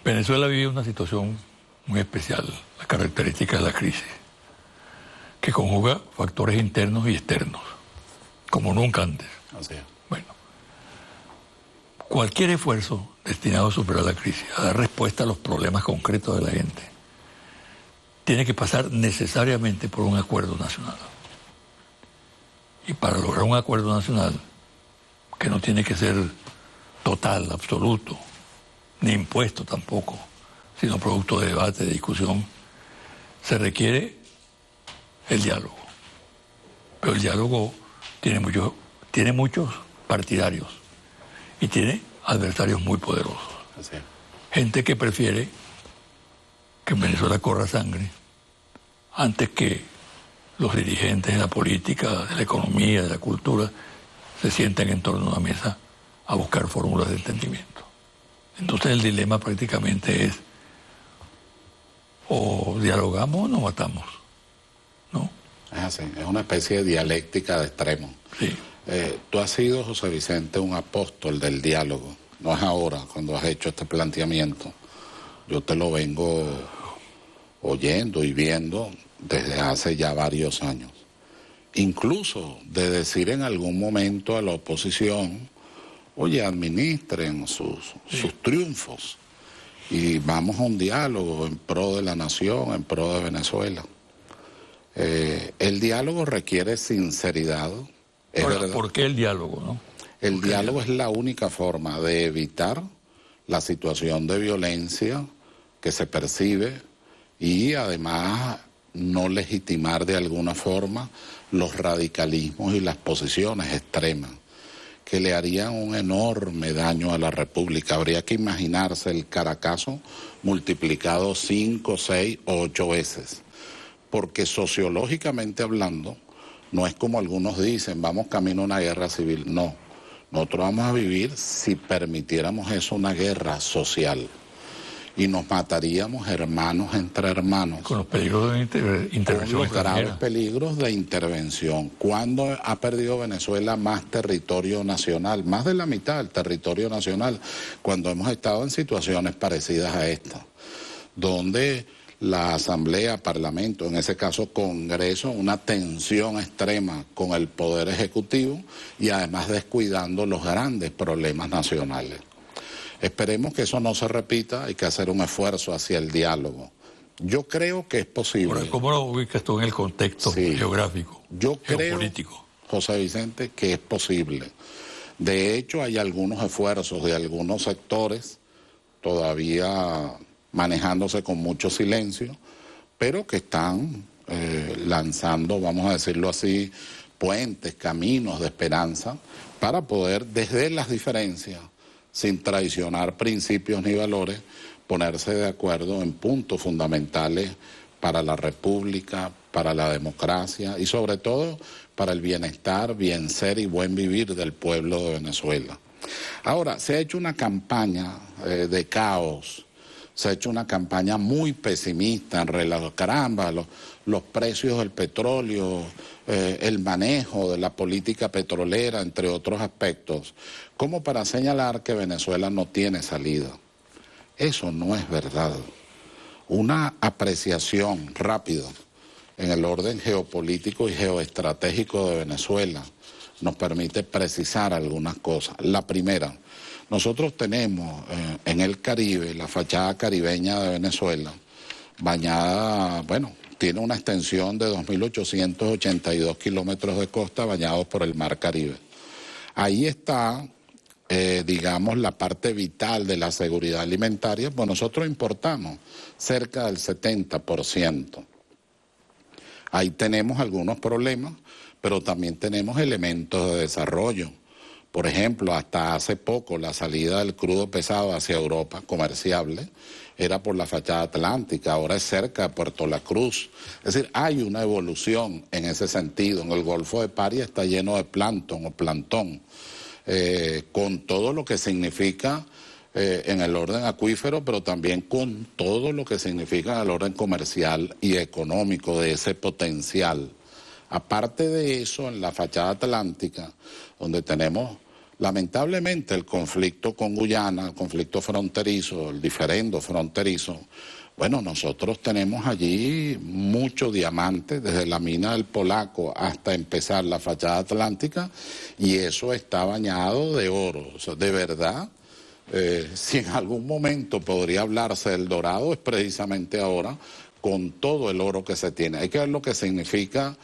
Venezuela vive una situación muy especial, la característica de la crisis, que conjuga factores internos y externos, como nunca antes. Así es. Bueno, cualquier esfuerzo destinado a superar la crisis, a dar respuesta a los problemas concretos de la gente, tiene que pasar necesariamente por un acuerdo nacional. Y para lograr un acuerdo nacional, que no tiene que ser total, absoluto, ni impuesto tampoco, sino producto de debate, de discusión, se requiere el diálogo. Pero el diálogo tiene muchos partidarios y tiene adversarios muy poderosos. Así es. Gente que prefiere que en Venezuela corra sangre antes que los dirigentes de la política, de la economía, de la cultura, se sienten en torno a una mesa a buscar fórmulas de entendimiento. Entonces el dilema prácticamente es o dialogamos o nos matamos, ¿no? Es así, es una especie de dialéctica de extremos. Sí. Tú has sido, José Vicente, un apóstol del diálogo. No es ahora cuando has hecho este planteamiento. Yo te lo vengo oyendo y viendo desde hace ya varios años. Incluso de decir en algún momento a la oposición, oye, administren sus triunfos y vamos a un diálogo en pro de la nación, en pro de Venezuela. El diálogo requiere sinceridad. Ahora, ¿por qué el diálogo, no? El diálogo es la única forma de evitar la situación de violencia que se percibe y además no legitimar de alguna forma los radicalismos y las posiciones extremas que le harían un enorme daño a la República. Habría que imaginarse el Caracazo multiplicado 5, 6 o 8 veces, porque sociológicamente hablando, no es como algunos dicen, vamos camino a una guerra civil. No, nosotros vamos a vivir, si permitiéramos eso, una guerra social. Y nos mataríamos hermanos entre hermanos. Con los peligros de intervención. Con los graves peligros de intervención. ¿Cuándo ha perdido Venezuela más territorio nacional? Más de la mitad del territorio nacional, cuando hemos estado en situaciones parecidas a esta, donde la Asamblea, Parlamento, en ese caso Congreso, una tensión extrema con el Poder Ejecutivo y además descuidando los grandes problemas nacionales. Esperemos que eso no se repita, hay que hacer un esfuerzo hacia el diálogo. Yo creo que es posible. Ahora, ¿cómo lo ubicas tú en el contexto geográfico, geopolítico? Creo, José Vicente, que es posible. De hecho, hay algunos esfuerzos de algunos sectores todavía manejándose con mucho silencio, pero que están lanzando, vamos a decirlo así, puentes, caminos de esperanza para poder, desde las diferencias, sin traicionar principios ni valores, ponerse de acuerdo en puntos fundamentales para la República, para la democracia y sobre todo para el bienestar, bien ser y buen vivir del pueblo de Venezuela. Ahora, se ha hecho una campaña de caos, se ha hecho una campaña muy pesimista en relación, caramba, los precios del petróleo, el manejo de la política petrolera, entre otros aspectos, como para señalar que Venezuela no tiene salida. Eso no es verdad. Una apreciación rápida en el orden geopolítico y geoestratégico de Venezuela nos permite precisar algunas cosas. La primera, nosotros tenemos en el Caribe, la fachada caribeña de Venezuela, bañada, bueno, tiene una extensión de 2.882 kilómetros de costa bañados por el Mar Caribe. Ahí está, digamos, la parte vital de la seguridad alimentaria, pues nosotros importamos cerca del 70%. Ahí tenemos algunos problemas, pero también tenemos elementos de desarrollo. Por ejemplo, hasta hace poco la salida del crudo pesado hacia Europa, comerciable, era por la fachada atlántica, ahora es cerca de Puerto La Cruz. Es decir, hay una evolución en ese sentido. En el Golfo de Paria está lleno de plancton o plantón, con todo lo que significa en el orden acuífero, pero también con todo lo que significa en el orden comercial y económico de ese potencial. Aparte de eso, en la fachada atlántica, donde tenemos Lamentablemente el conflicto con Guyana, el conflicto fronterizo, el diferendo fronterizo, bueno, nosotros tenemos allí mucho diamante, desde la mina del Polaco hasta empezar la fachada atlántica, y eso está bañado de oro. O sea, de verdad, si en algún momento podría hablarse del Dorado, es precisamente ahora, con todo el oro que se tiene. Hay que ver lo que significa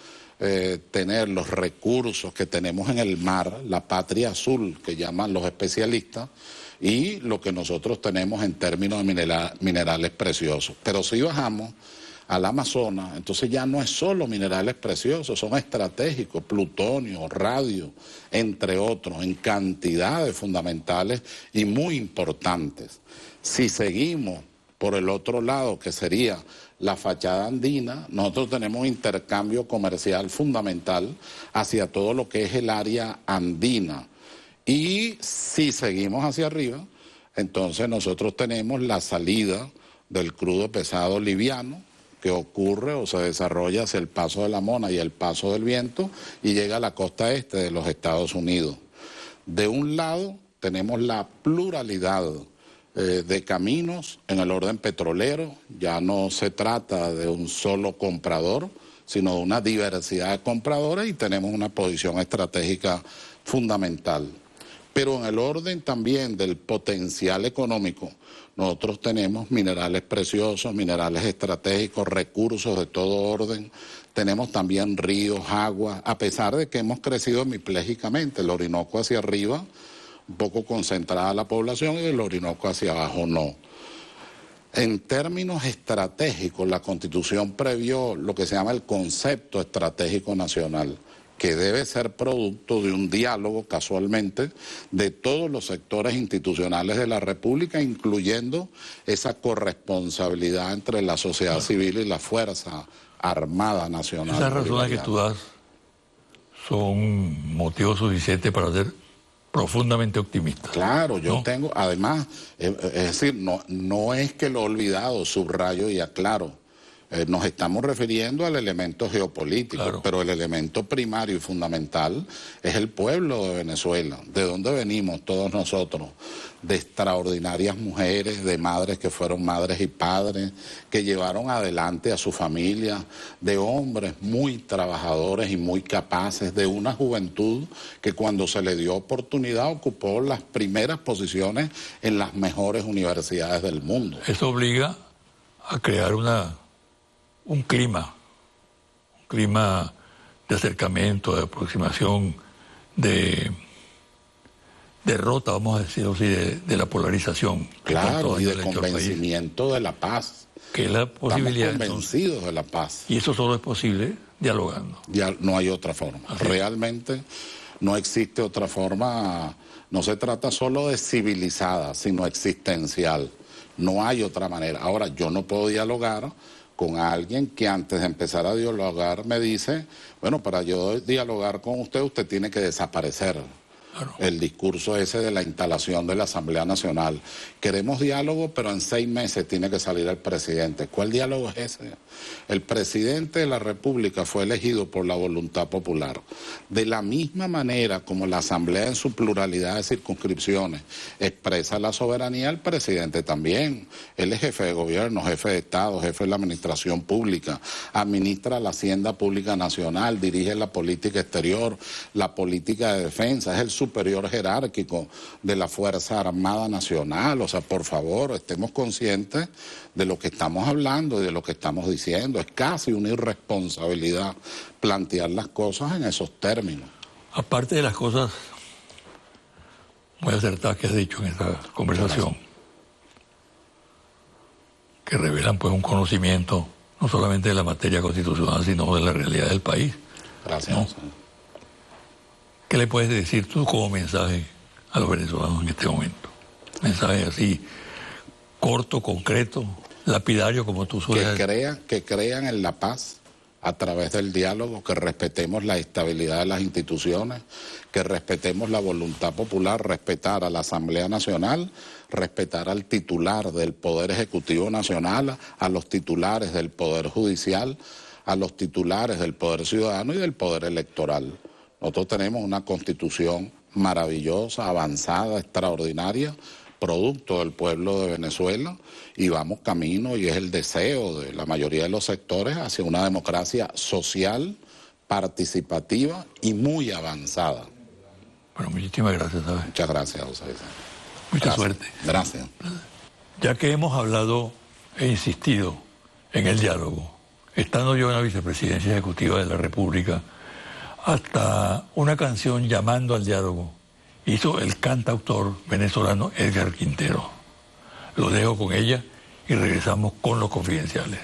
tener los recursos que tenemos en el mar, la patria azul que llaman los especialistas, y lo que nosotros tenemos en términos de minerales preciosos. Pero si bajamos al Amazonas, entonces ya no es solo minerales preciosos, son estratégicos, plutonio, radio, entre otros, en cantidades fundamentales y muy importantes. Si seguimos por el otro lado, que sería la fachada andina, nosotros tenemos un intercambio comercial fundamental hacia todo lo que es el área andina. Y si seguimos hacia arriba, entonces nosotros tenemos la salida del crudo pesado liviano, que ocurre o se desarrolla hacia el Paso de la Mona y el Paso del Viento, y llega a la costa este de los Estados Unidos. De un lado tenemos la pluralidad de caminos en el orden petrolero, ya no se trata de un solo comprador, sino de una diversidad de compradores, y tenemos una posición estratégica fundamental. Pero en el orden también del potencial económico, nosotros tenemos minerales preciosos, minerales estratégicos, recursos de todo orden, tenemos también ríos, aguas, a pesar de que hemos crecido hemiplégicamente, el Orinoco hacia arriba, un poco concentrada la población, y el Orinoco hacia abajo no. En términos estratégicos, la Constitución previó lo que se llama el concepto estratégico nacional, que debe ser producto de un diálogo, casualmente, de todos los sectores institucionales de la República, incluyendo esa corresponsabilidad entre la sociedad civil y la Fuerza Armada Nacional. Esas razones que tú das son motivos suficientes para ser profundamente optimista. Claro, yo tengo, además, es decir, no es que lo he olvidado, subrayo y aclaro. Nos estamos refiriendo al elemento geopolítico, claro, pero el elemento primario y fundamental es el pueblo de Venezuela, de donde venimos todos nosotros, de extraordinarias mujeres, de madres que fueron madres y padres, que llevaron adelante a su familia, de hombres muy trabajadores y muy capaces, de una juventud que cuando se le dio oportunidad ocupó las primeras posiciones en las mejores universidades del mundo. Eso obliga a crear un clima de acercamiento, de aproximación, de derrota, vamos a decirlo así, de la polarización. Claro, y de convencimiento de la paz. Que es la posibilidad. Estamos convencidos de la paz. Y eso solo es posible dialogando. Ya no hay otra forma. Realmente no existe otra forma. No se trata solo de civilizada, sino existencial. No hay otra manera. Ahora, yo no puedo dialogar con alguien que antes de empezar a dialogar me dice, bueno, para yo dialogar con usted, usted tiene que desaparecer. Claro. El discurso ese de la instalación de la Asamblea Nacional. Queremos diálogo, pero en 6 meses tiene que salir el presidente. ¿Cuál diálogo es ese? El presidente de la República fue elegido por la voluntad popular. De la misma manera como la Asamblea en su pluralidad de circunscripciones expresa la soberanía, el presidente también. Él es jefe de gobierno, jefe de Estado, jefe de la administración pública, administra la Hacienda Pública Nacional, dirige la política exterior, la política de defensa, es el superior jerárquico de la Fuerza Armada Nacional. O sea, por favor, estemos conscientes de lo que estamos hablando y de lo que estamos diciendo. Es casi una irresponsabilidad plantear las cosas en esos términos. Aparte de las cosas muy acertadas que has dicho en esta conversación, gracias, que revelan pues un conocimiento no solamente de la materia constitucional, sino de la realidad del país. Gracias. ¿No? ¿Qué le puedes decir tú como mensaje a los venezolanos en este momento? Mensaje así, corto, concreto, lapidario, como tú sueles. Que crean en la paz a través del diálogo, que respetemos la estabilidad de las instituciones, que respetemos la voluntad popular, respetar a la Asamblea Nacional, respetar al titular del Poder Ejecutivo Nacional, a los titulares del Poder Judicial, a los titulares del Poder Ciudadano y del Poder Electoral. Nosotros tenemos una Constitución maravillosa, avanzada, extraordinaria, producto del pueblo de Venezuela, y vamos camino, y es el deseo de la mayoría de los sectores, hacia una democracia social, participativa y muy avanzada. Bueno, muchísimas gracias, ¿sabes? Muchas gracias, José Vicente. Mucha suerte. Gracias. Ya que hemos hablado e insistido en el diálogo, estando yo en la vicepresidencia ejecutiva de la República, hasta una canción llamando al diálogo hizo el cantautor venezolano Edgar Quintero. Lo dejo con ella y regresamos con los confidenciales.